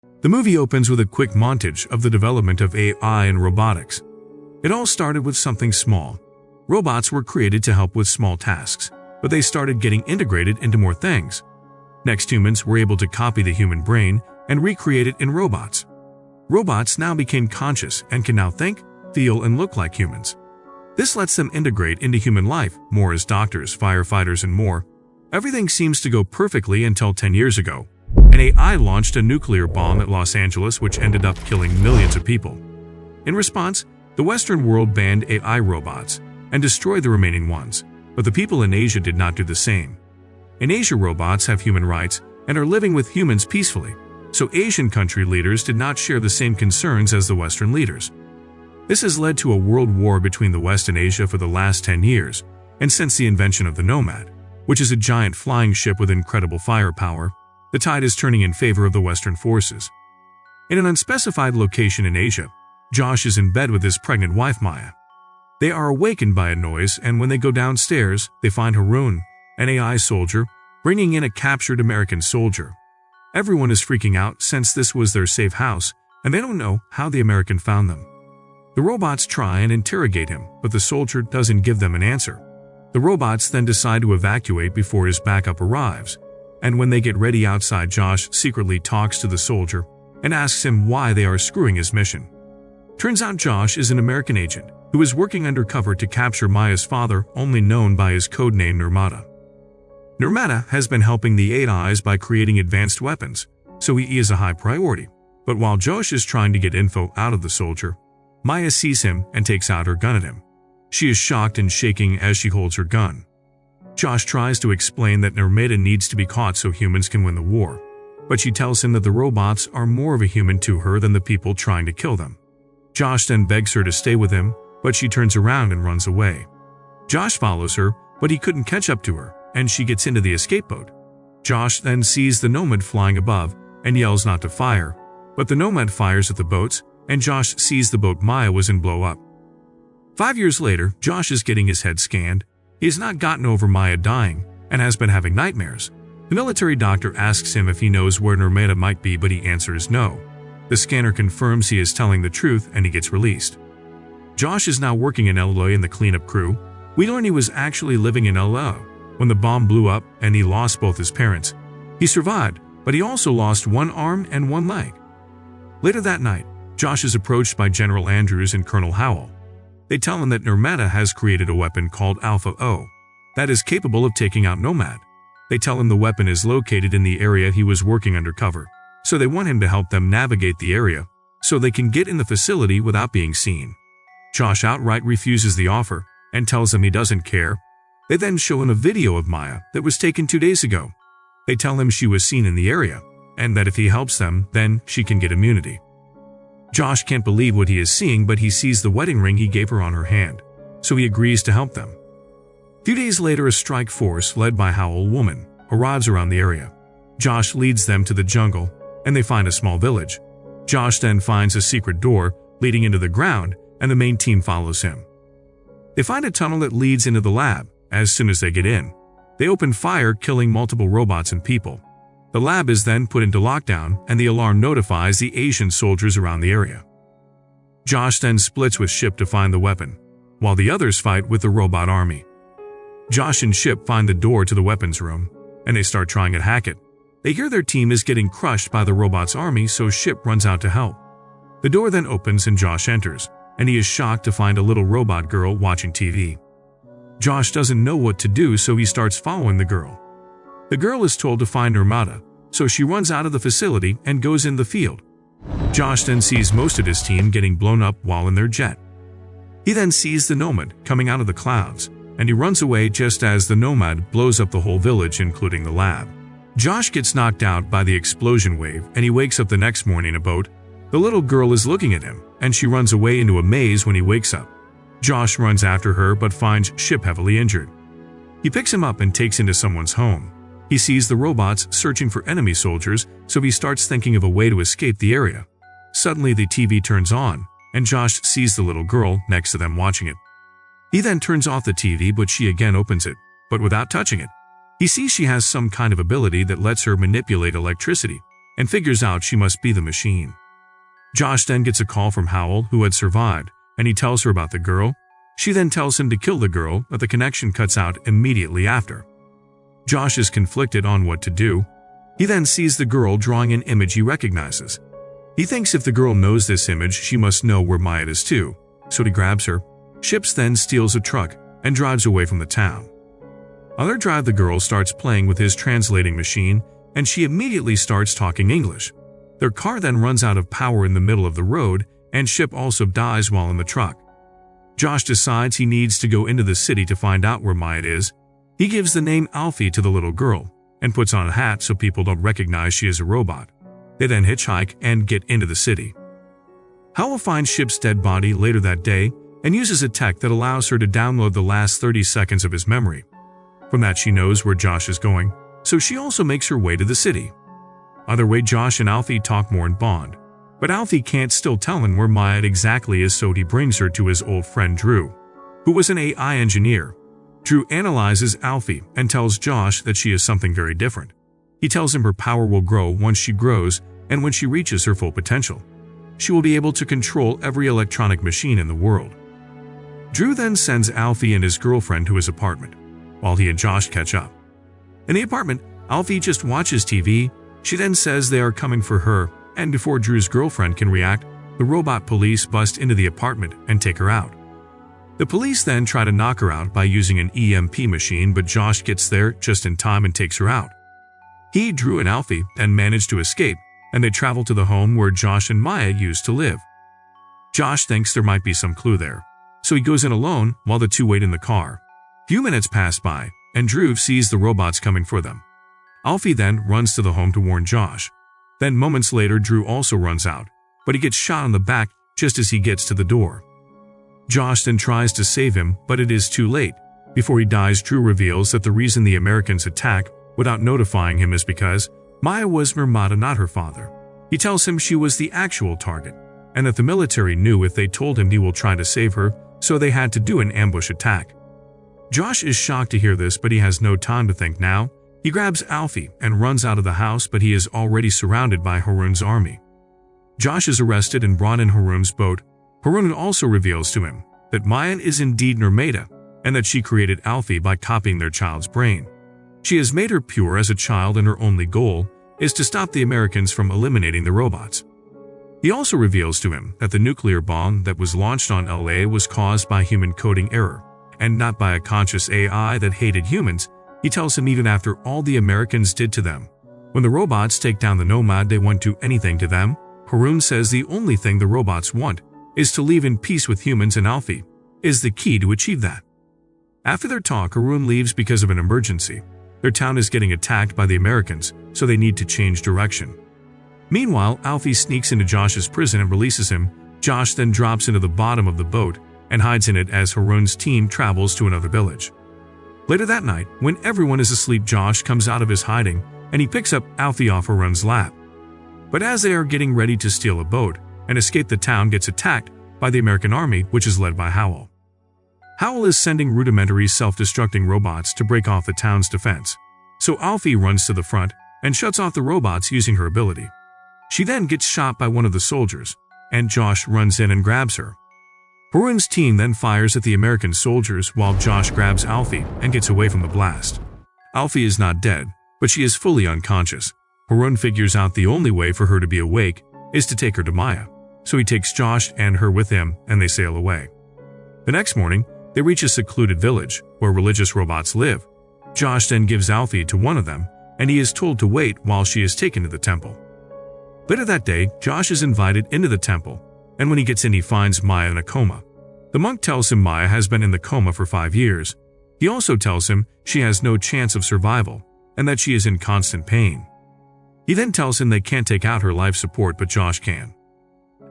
The movie opens with a quick montage of the development of AI and robotics. It all started with something small. Robots were created to help with small tasks, but they started getting integrated into more things. Next, humans were able to copy the human brain and recreate it in robots. Robots now became conscious and can now think, feel, and look like humans. This lets them integrate into human life more as doctors, firefighters, and more. Everything seems to go perfectly until 10 years ago. An AI launched a nuclear bomb at Los Angeles which ended up killing millions of people. In response, the Western world banned AI robots and destroyed the remaining ones, but the people in Asia did not do the same. In Asia, robots have human rights and are living with humans peacefully, so Asian country leaders did not share the same concerns as the Western leaders. This has led to a world war between the West and Asia for the last 10 years, and since the invention of the Nomad, which is a giant flying ship with incredible firepower, the tide is turning in favor of the Western forces. In an unspecified location in Asia, Josh is in bed with his pregnant wife Maya. They are awakened by a noise, and when they go downstairs, they find Haroon, an AI soldier, bringing in a captured American soldier. Everyone is freaking out since this was their safe house, and they don't know how the American found them. The robots try and interrogate him, but the soldier doesn't give them an answer. The robots then decide to evacuate before his backup arrives, and when they get ready outside, Josh secretly talks to the soldier and asks him why they are screwing his mission. Turns out Josh is an American agent who is working undercover to capture Maya's father, only known by his codename Nirmata. Nirmata has been helping the AIs by creating advanced weapons, so he is a high priority. But while Josh is trying to get info out of the soldier, Maya sees him and takes out her gun at him. She is shocked and shaking as she holds her gun. Josh tries to explain that Nirmata needs to be caught so humans can win the war, but she tells him that the robots are more of a human to her than the people trying to kill them. Josh then begs her to stay with him, but she turns around and runs away. Josh follows her, but he couldn't catch up to her, and she gets into the escape boat. Josh then sees the Nomad flying above and yells not to fire, but the Nomad fires at the boats, and Josh sees the boat Maya was in blow up. 5 years later, Josh is getting his head scanned. He has not gotten over Maya dying and has been having nightmares. The military doctor asks him if he knows where Nirmata might be, but he answers no. The scanner confirms he is telling the truth and he gets released. Josh is now working in LA in the cleanup crew. We learn he was actually living in LA when the bomb blew up and he lost both his parents. He survived, but he also lost one arm and one leg. Later that night, Josh is approached by General Andrews and Colonel Howell. They tell him that Nirmata has created a weapon called Alpha O that is capable of taking out Nomad. They tell him the weapon is located in the area he was working undercover, so they want him to help them navigate the area so they can get in the facility without being seen. Josh outright refuses the offer and tells them he doesn't care. They then show him a video of Maya that was taken 2 days ago. They tell him she was seen in the area and that if he helps them, then she can get immunity. Josh can't believe what he is seeing, but he sees the wedding ring he gave her on her hand, so he agrees to help them. A few days later, a strike force led by Howell woman arrives around the area. Josh leads them to the jungle, and they find a small village. Josh then finds a secret door leading into the ground, and the main team follows him. They find a tunnel that leads into the lab. As soon as they get in, they open fire, killing multiple robots and people. The lab is then put into lockdown, and the alarm notifies the Asian soldiers around the area. Josh then splits with Ship to find the weapon, while the others fight with the robot army. Josh and Ship find the door to the weapons room, and they start trying to hack it. They hear their team is getting crushed by the robot's army, so Ship runs out to help. The door then opens and Josh enters, and he is shocked to find a little robot girl watching TV. Josh doesn't know what to do, so he starts following the girl. The girl is told to find Nirmata, so she runs out of the facility and goes in the field. Josh then sees most of his team getting blown up while in their jet. He then sees the Nomad coming out of the clouds, and he runs away just as the Nomad blows up the whole village, including the lab. Josh gets knocked out by the explosion wave, and he wakes up the next morning in a boat. The little girl is looking at him, and she runs away into a maze when he wakes up. Josh runs after her but finds Ship heavily injured. He picks him up and takes into someone's home. He sees the robots searching for enemy soldiers, so he starts thinking of a way to escape the area. Suddenly the TV turns on, and Josh sees the little girl next to them watching it. He then turns off the TV, but she again opens it, but without touching it. He sees she has some kind of ability that lets her manipulate electricity, and figures out she must be the machine. Josh then gets a call from Howell, who had survived, and he tells her about the girl. She then tells him to kill the girl, but the connection cuts out immediately after. Josh is conflicted on what to do. He then sees the girl drawing an image he recognizes. He thinks if the girl knows this image, she must know where Maya is too, so he grabs her. Ships then steals a truck and drives away from the town. On their drive, the girl starts playing with his translating machine, and she immediately starts talking English. Their car then runs out of power in the middle of the road, and Ship also dies while in the truck. Josh decides he needs to go into the city to find out where Maya is. He gives the name Alfie to the little girl and puts on a hat so people don't recognize she is a robot. They then hitchhike and get into the city. Howell finds Ship's dead body later that day and uses a tech that allows her to download the last 30 seconds of his memory. From that, she knows where Josh is going, so she also makes her way to the city. On their way, Josh and Alfie talk more and bond, but Alfie can't still tell him where Maya exactly is, so he brings her to his old friend Drew, who was an AI engineer. Drew analyzes Alfie and tells Josh that she is something very different. He tells him her power will grow once she grows, and when she reaches her full potential, she will be able to control every electronic machine in the world. Drew then sends Alfie and his girlfriend to his apartment, while he and Josh catch up. In the apartment, Alfie just watches TV. She then says they are coming for her, and before Drew's girlfriend can react, the robot police bust into the apartment and take her out. The police then try to knock her out by using an EMP machine, but Josh gets there just in time and takes her out. He, Drew, and Alfie then manage to escape, and they travel to the home where Josh and Maya used to live. Josh thinks there might be some clue there, so he goes in alone while the two wait in the car. Few minutes pass by, and Drew sees the robots coming for them. Alfie then runs to the home to warn Josh. Then moments later, Drew also runs out, but he gets shot on the back just as he gets to the door. Josh then tries to save him, but it is too late. Before he dies, Drew reveals that the reason the Americans attack without notifying him is because Maya was Nirmata, not her father. He tells him she was the actual target, and that the military knew if they told him he will try to save her, so they had to do an ambush attack. Josh is shocked to hear this, but he has no time to think now. He grabs Alfie and runs out of the house, but he is already surrounded by Haroon's army. Josh is arrested and brought in Haroon's boat. Haroon also reveals to him that Maya is indeed Nirmata, and that she created Alfie by copying their child's brain. She has made her pure as a child, and her only goal is to stop the Americans from eliminating the robots. He also reveals to him that the nuclear bomb that was launched on LA was caused by human coding error, and not by a conscious AI that hated humans. He tells him even after all the Americans did to them, when the robots take down the Nomad, they won't do anything to them. Haroon says the only thing the robots want is to live in peace with humans, and Alfie is the key to achieve that. After their talk, Haroon leaves because of an emergency. Their town is getting attacked by the Americans, so they need to change direction. Meanwhile, Alfie sneaks into Josh's prison and releases him. Josh then drops into the bottom of the boat and hides in it as Haroon's team travels to another village. Later that night, when everyone is asleep, Josh comes out of his hiding and he picks up Alfie off Haroon's lap. But as they are getting ready to steal a boat and escape, the town gets attacked by the American army, which is led by Howell. Howell is sending rudimentary self-destructing robots to break off the town's defense, so Alfie runs to the front and shuts off the robots using her ability. She then gets shot by one of the soldiers, and Josh runs in and grabs her. Haroon's team then fires at the American soldiers while Josh grabs Alfie and gets away from the blast. Alfie is not dead, but she is fully unconscious. Haroon figures out the only way for her to be awake is to take her to Maya, so he takes Josh and her with him and they sail away. The next morning, they reach a secluded village where religious robots live. Josh then gives Alfie to one of them, and he is told to wait while she is taken to the temple. Later that day, Josh is invited into the temple, and when he gets in, he finds Maya in a coma. The monk tells him Maya has been in the coma for 5 years. He also tells him she has no chance of survival and that she is in constant pain. He then tells him they can't take out her life support, but Josh can.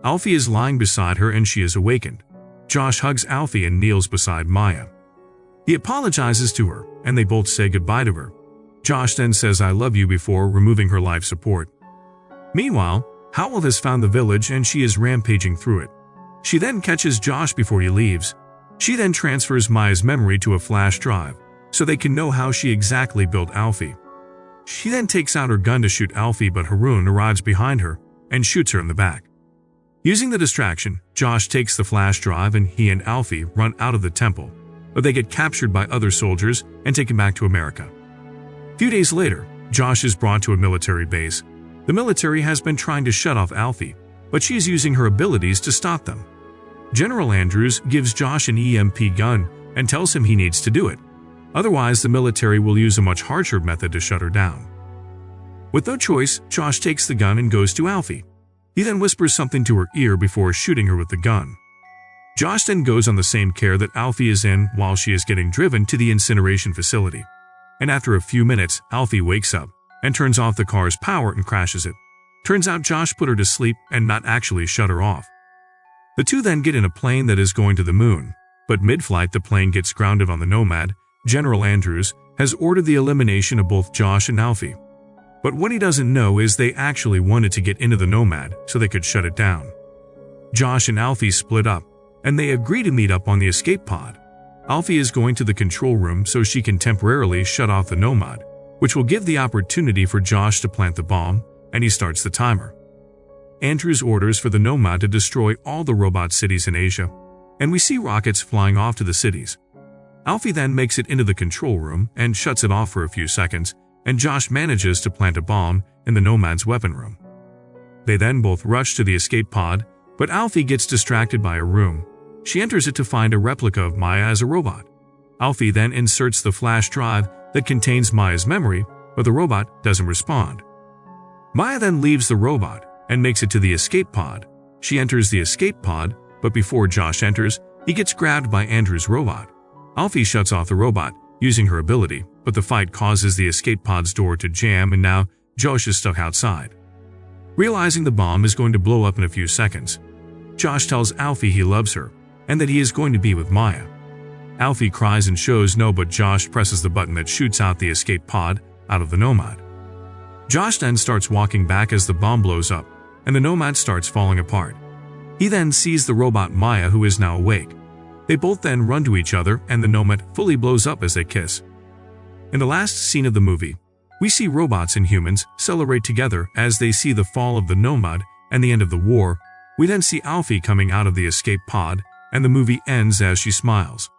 Alfie is lying beside her and she is awakened. Josh hugs Alfie and kneels beside Maya. He apologizes to her, and they both say goodbye to her. Josh then says "I love you" before removing her life support. Meanwhile, Howell has found the village and she is rampaging through it. She then catches Josh before he leaves. She then transfers Maya's memory to a flash drive, so they can know how she exactly built Alfie. She then takes out her gun to shoot Alfie, but Haroon arrives behind her and shoots her in the back. Using the distraction, Josh takes the flash drive and he and Alfie run out of the temple, but they get captured by other soldiers and taken back to America. A few days later, Josh is brought to a military base. The military has been trying to shut off Alfie, but she is using her abilities to stop them. General Andrews gives Josh an EMP gun and tells him he needs to do it. Otherwise, the military will use a much harsher method to shut her down. With no choice, Josh takes the gun and goes to Alfie. He then whispers something to her ear before shooting her with the gun. Josh then goes on the same car that Alfie is in while she is getting driven to the incineration facility. And after a few minutes, Alfie wakes up and turns off the car's power and crashes it. Turns out Josh put her to sleep and not actually shut her off. The two then get in a plane that is going to the moon, but mid-flight the plane gets grounded on the Nomad. General Andrews has ordered the elimination of both Josh and Alfie. But what he doesn't know is they actually wanted to get into the Nomad so they could shut it down. Josh and Alfie split up, and they agree to meet up on the escape pod. Alfie is going to the control room so she can temporarily shut off the Nomad, which will give the opportunity for Josh to plant the bomb, and he starts the timer. Andrews orders for the Nomad to destroy all the robot cities in Asia, and we see rockets flying off to the cities. Alfie then makes it into the control room and shuts it off for a few seconds, and Josh manages to plant a bomb in the Nomad's weapon room. They then both rush to the escape pod, but Alfie gets distracted by a room. She enters it to find a replica of Maya as a robot. Alfie then inserts the flash drive that contains Maya's memory, but the robot doesn't respond. Maya then leaves the robot and makes it to the escape pod. She enters the escape pod, but before Josh enters, he gets grabbed by Andrew's robot. Alfie shuts off the robot using her ability, but the fight causes the escape pod's door to jam and now Josh is stuck outside. Realizing the bomb is going to blow up in a few seconds, Josh tells Alfie he loves her and that he is going to be with Maya. Alfie cries and shows no, but Josh presses the button that shoots out the escape pod out of the Nomad. Josh then starts walking back as the bomb blows up and the Nomad starts falling apart. He then sees the robot Maya, who is now awake. They both then run to each other and the Nomad fully blows up as they kiss. In the last scene of the movie, we see robots and humans celebrate together as they see the fall of the Nomad and the end of the war. We then see Alfie coming out of the escape pod and the movie ends as she smiles.